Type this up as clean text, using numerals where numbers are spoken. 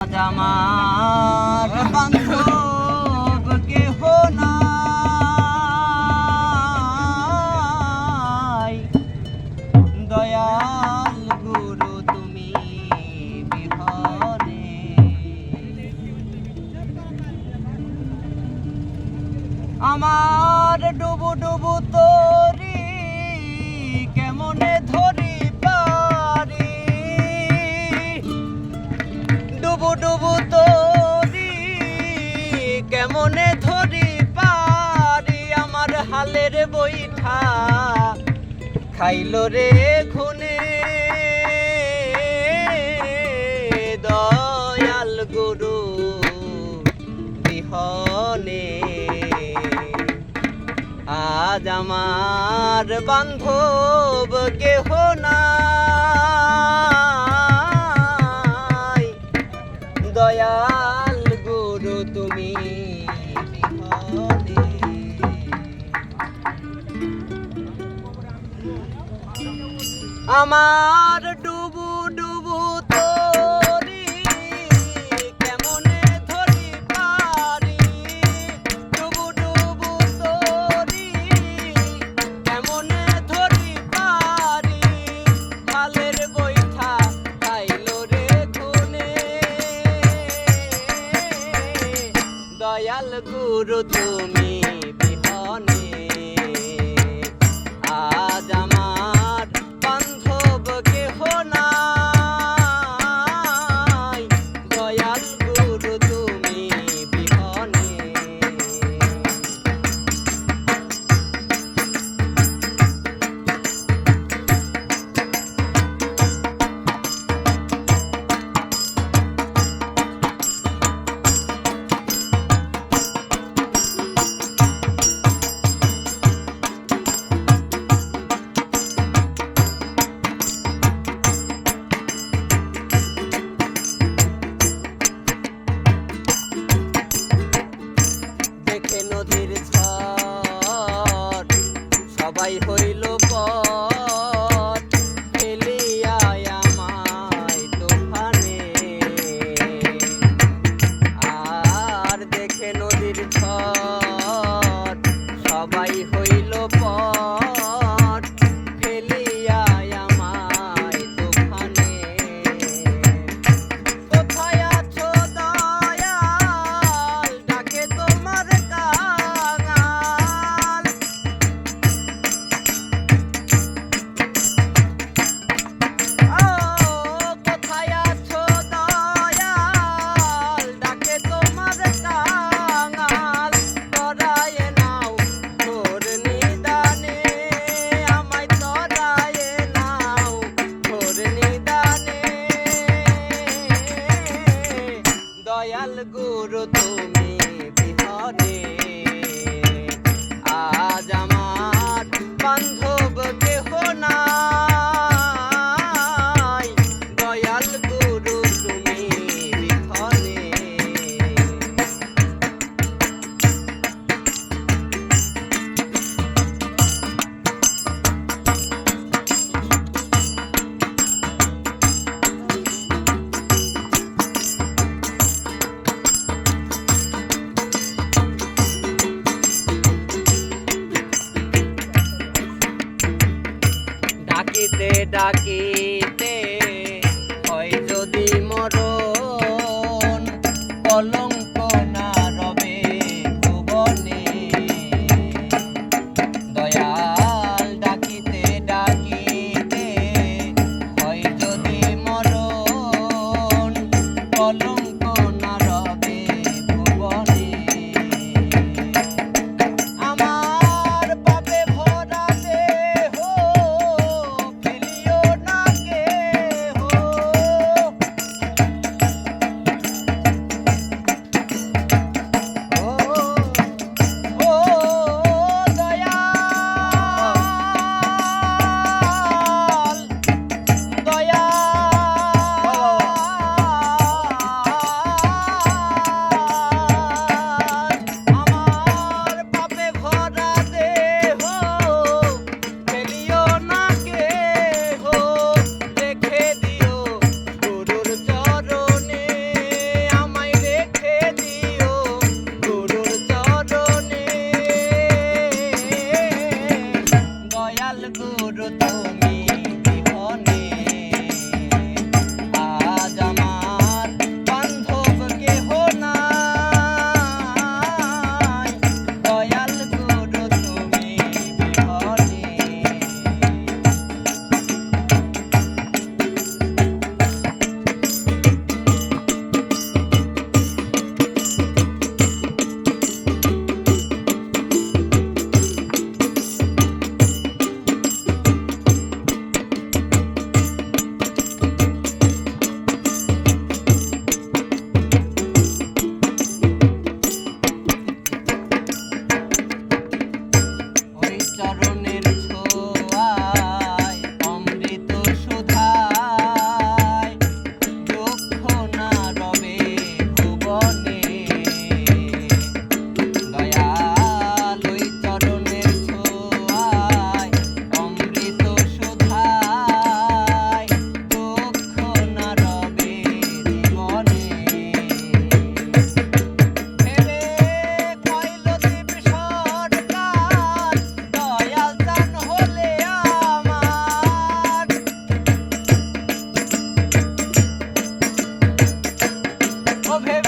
আজ আমার বান্ধব কেহ নাই, দয়াল গুরু তুমি বিহনে। আমার ডুবু ডুবু তরি কেমনে ধরি পারি, ডুবু ডুবু তরি কেমনে ধরি পারি, আমার হালের বৈঠা খাইল রে খুনে, দয়াল গুরু বিহনে। আজ আমার বান্ধব কেহ নাই, দয়াল গুরু তুমি বিহনে। আমার ডুবু ডুবু তরি কেমনে ধরি পারি, ডুবু ডুবু তরি কেমনে ধরি পারি, হালের বৈঠা খাইল রে খুনে, দয়াল গুরু তুমি বিহনে। আজ আমার বান্ধব কেহ নাই, দয়াল গুরু তুমি বিহনে। নদীর ঝড় সবাই হইল পথ ফেলিয়া আমায় তুফানে, আর দেখে নদীর ঝড় সবাই হইল পথ ফেলিয়া আমায় তুফানে। কোথায় আছো দয়াল ডাকে তোমার দয়াল গুরু তুমি বিহনে। আজ আমার বান্ধব কেহ নাই, দয়াল গুরু তুমি বিহনে। ডাকিতে ডাকিতে হয় যদি মরণ, কলঙ্ক না রবে ভুবনে, দয়াল ডাকিতে ডাকিতে হয় যদি মরণ, কলঙ্ক না রবে ভুবনে। আমার পাপে ভরা দেহ ফেলিও না কেহ, ভেবে